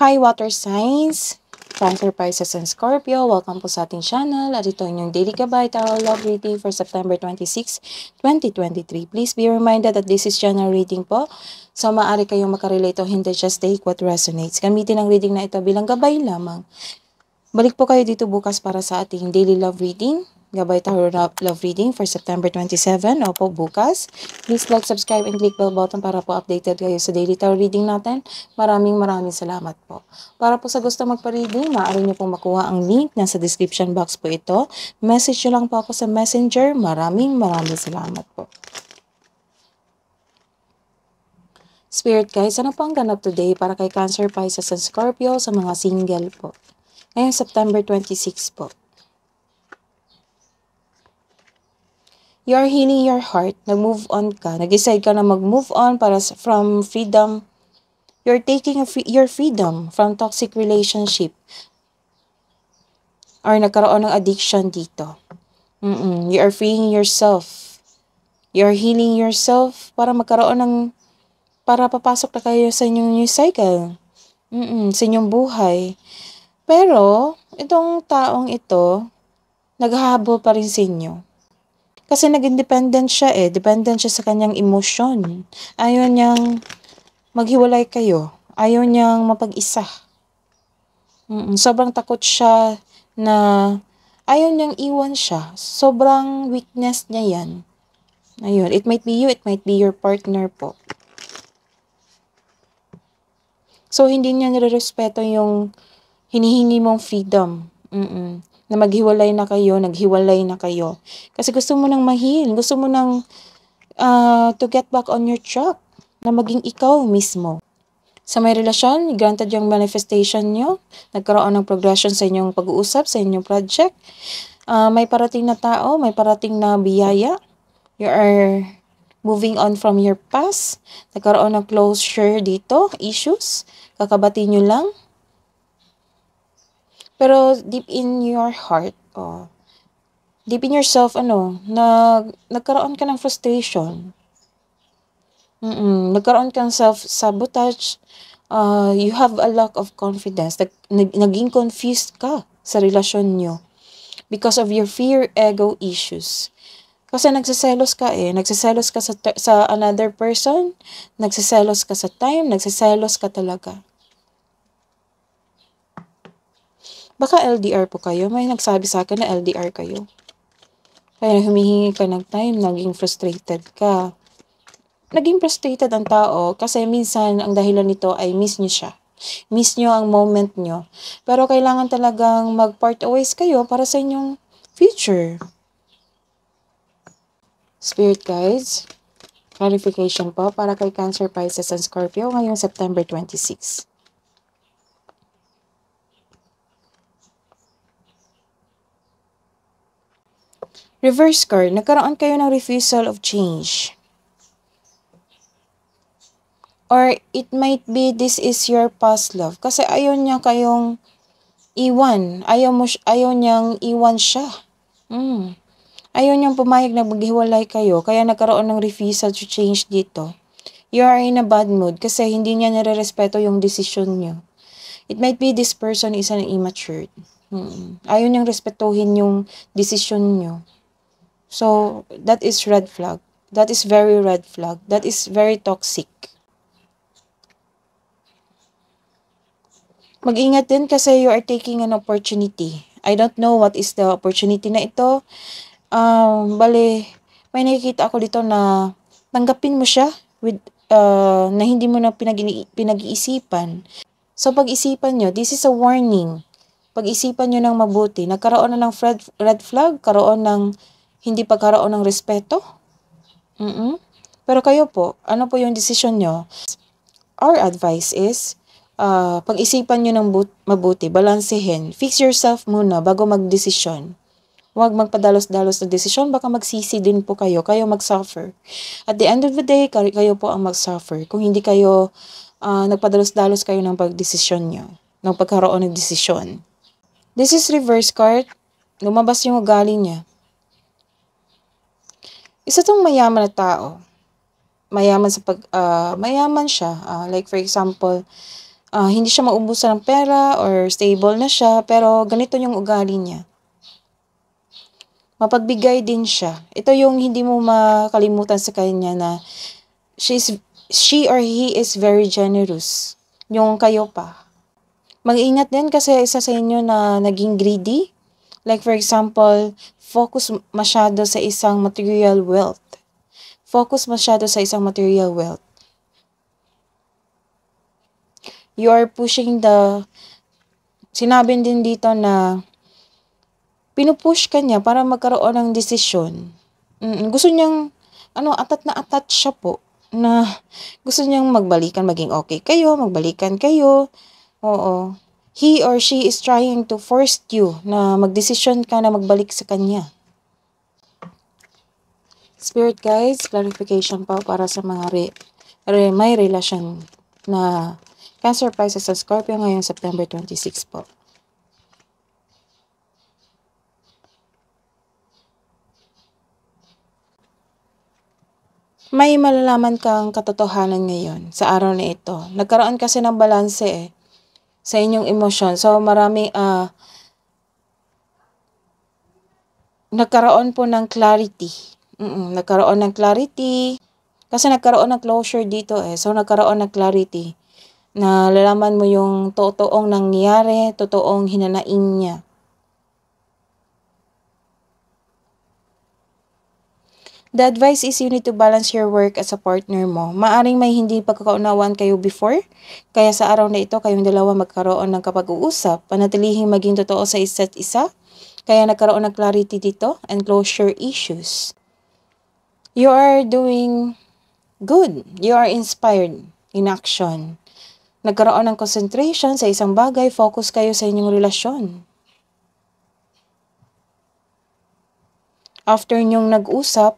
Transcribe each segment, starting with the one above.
Hi water signs, Cancer, Pisces, and Scorpio. Welcome po sa ating channel. At ito inyong daily gabay tarot love reading for September 26, 2023. Please be reminded that this is general reading po. So maaari kayong makarelate o hindi, just take what resonates. Gamitin ang reading na ito bilang gabay lamang. Balik po kayo dito bukas para sa ating daily love reading. Gabay tarot love reading for September 27. Opo, bukas. Please like, subscribe, and click bell button para po updated kayo sa daily tarot reading natin. Maraming salamat po. Para po sa gusto magpa-reading, maaari niyo pong makuha ang link. Nasa description box po ito. Message niyo lang po ako sa messenger. Maraming salamat po. Spirit guys, ano po ang ganap today para kay Cancer, Pisces, and Scorpio sa mga single po? Ngayong September 26 po. You are healing your heart. Nag-move on ka. Nag-decide ka na mag-move on from freedom. You're taking your freedom from toxic relationship. Or nagkaroon ng addiction dito. You are freeing yourself. You are healing yourself para papasok na kayo sa inyong new cycle. Sa inyong buhay. Pero, itong taong ito, naghahabol pa rin sa inyo. Kasi naging dependent siya Dependent siya sa kanyang emosyon. Ayaw niyang maghiwalay kayo. Ayaw niyang mapag-isa. Sobrang takot siya na ayaw niyang iwan siya. Sobrang weakness niya yan. Ayun. It might be you, it might be your partner po. So, hindi niya nirerespeto yung hinihingi mong freedom. Na maghiwalay na kayo, naghiwalay na kayo. Kasi gusto mo nang ma-heal, gusto mo nang to get back on your track, na maging ikaw mismo. Sa may relasyon, granted yung manifestation nyo, nagkaroon ng progression sa inyong pag-uusap, sa inyong project, may parating na tao, may parating na biyaya, you are moving on from your past, nagkaroon ng closure dito, issues, kakabati nyo lang. Pero deep in your heart, deep in yourself, nagkaroon ka ng frustration. Nagkaroon ka ng self-sabotage. You have a lack of confidence. Naging confused ka sa relasyon nyo because of your fear, ego issues. Kasi nagsiselos ka Nagsiselos ka sa another person. Nagsiselos ka sa time. Nagsiselos ka talaga. Baka LDR po kayo. May nagsabi sa akin na LDR kayo. Kaya humihingi ka ng time, naging frustrated ka. Naging frustrated ang tao kasi minsan ang dahilan nito ay miss nyo siya. Miss nyo ang moment nyo. Pero kailangan talagang mag-part ways kayo para sa inyong future. Spirit guides, clarification po para kay Cancer, Pisces, and Scorpio ngayong September 26. Reverse card, nagkaroon kayo ng refusal of change. Or it might be this is your past love. Kasi ayaw niya kayong iwan. Ayaw niyang iwan siya. Ayaw niyang pumayag na maghiwalay kayo. Kaya nagkaroon ng refusal to change dito. You are in a bad mood kasi hindi niya nire-respeto yung decision niyo. It might be this person is an immature. Ayaw niyang respetuhin yung decision niyo. So, that is red flag. That is very red flag. That is very toxic. Mag-ingat din kasi you are taking an opportunity. I don't know what is the opportunity na ito. May nakikita ako dito na tanggapin mo siya na hindi mo na pinag-iisipan. So, pag-isipan nyo, this is a warning. Pag-isipan nyo ng mabuti. Nagkaroon na ng red flag, karoon ng hindi pagkaroon ng respeto. Pero kayo po, ano po yung decision nyo? Our advice is, pag-isipan nyo ng mabuti, balansehin. Fix yourself muna bago mag-desisyon. Huwag magpadalos-dalos na desisyon, baka magsisi din po kayo mag-suffer. At the end of the day, kayo po ang mag-suffer. Kung hindi kayo nagpadalos-dalos kayo ng pag-desisyon nyo, ng pagkaroon ng desisyon. This is reverse card. Lumabas yung ugali niya. Isa tong mayaman na tao. Mayaman siya. Like for example, Hindi siya maubusan ng pera or stable na siya, pero ganito yung ugali niya. Mapagbigay din siya. Ito yung hindi mo makalimutan sa kanya na she or he is very generous. Yung kayo pa. Mag-ingat din kasi isa sa inyo na naging greedy. Like for example, focus masyado sa isang material wealth. Focus masyado sa isang material wealth. You are pushing sinabi din dito na pinupush ka niya para magkaroon ng desisyon. Gusto niyang, atat na atat siya po, na gusto niyang maging okay kayo, magbalikan kayo. Oo. He or she is trying to force you na magdesisyon ka na magbalik sa kanya. Spirit guides, clarification po para sa mga may relasyon na Cancer, Pisces, sa Scorpio ngayong September 26 po. May malalaman kang katotohanan ngayon sa araw na ito. Nagkaroon kasi ng balanse sa inyong emosyon. So, nagkaroon po ng clarity. Nagkaroon ng clarity. Kasi nagkaroon ng closure dito So, nagkaroon ng clarity. Na lalaman mo yung totoong nangyari, totoong hinanaing niya. The advice is you need to balance your work as a partner mo. Maaring may hindi pagkakaunawaan kayo before, kaya sa araw na ito kayong dalawa magkaroon ng kapag-uusap, panatilihing maging totoo sa isa't isa, kaya nagkaroon ng clarity dito and closure issues. You are doing good. You are inspired in action. Nagkaroon ng concentration sa isang bagay, focus kayo sa inyong relasyon. After nyong nag-usap,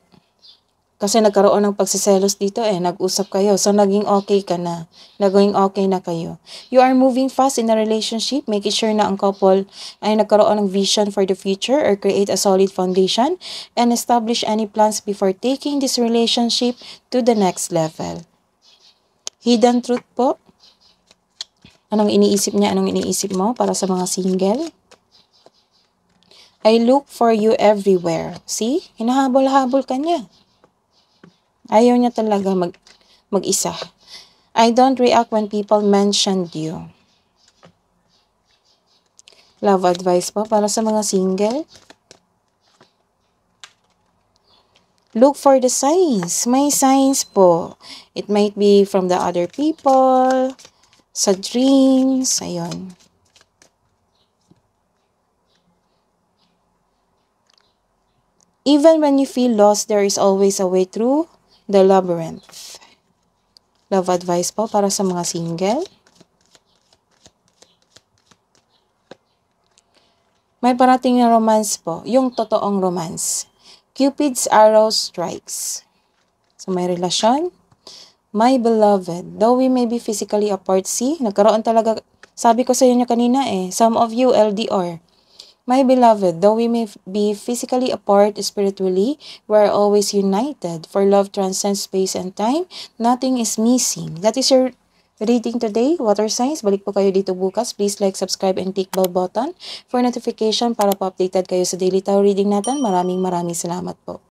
kasi nagkaroon ng pagsiselos dito nag-usap kayo. So, naging okay ka na. Naging okay na kayo. You are moving fast in a relationship, making sure na ang couple ay nagkaroon ng vision for the future or create a solid foundation and establish any plans before taking this relationship to the next level. Hidden truth po. Anong iniisip niya? Anong iniisip mo para sa mga single? I look for you everywhere. See? Hinahabol-habol ka niya. Ayaw niya talaga mag-isa. I don't react when people mentioned you. Love advice po para sa mga single. Look for the signs. May signs po. It might be from the other people, sa dreams, ayun. Even when you feel lost, there is always a way through the labyrinth. Love advice po para sa mga single. May parating na romance po, yung totoong romance. Cupid's arrow strikes. So may relasyon. My beloved, though we may be physically apart, nagkaroon talaga, sabi ko sa inyo kanina some of you LDR. My beloved, though we may be physically apart spiritually, we are always united. For love transcends space and time, nothing is missing. That is your reading today, water signs. Balik po kayo dito bukas. Please like, subscribe, and click bell button for notification para po updated kayo sa daily tarot reading natin. Maraming salamat po.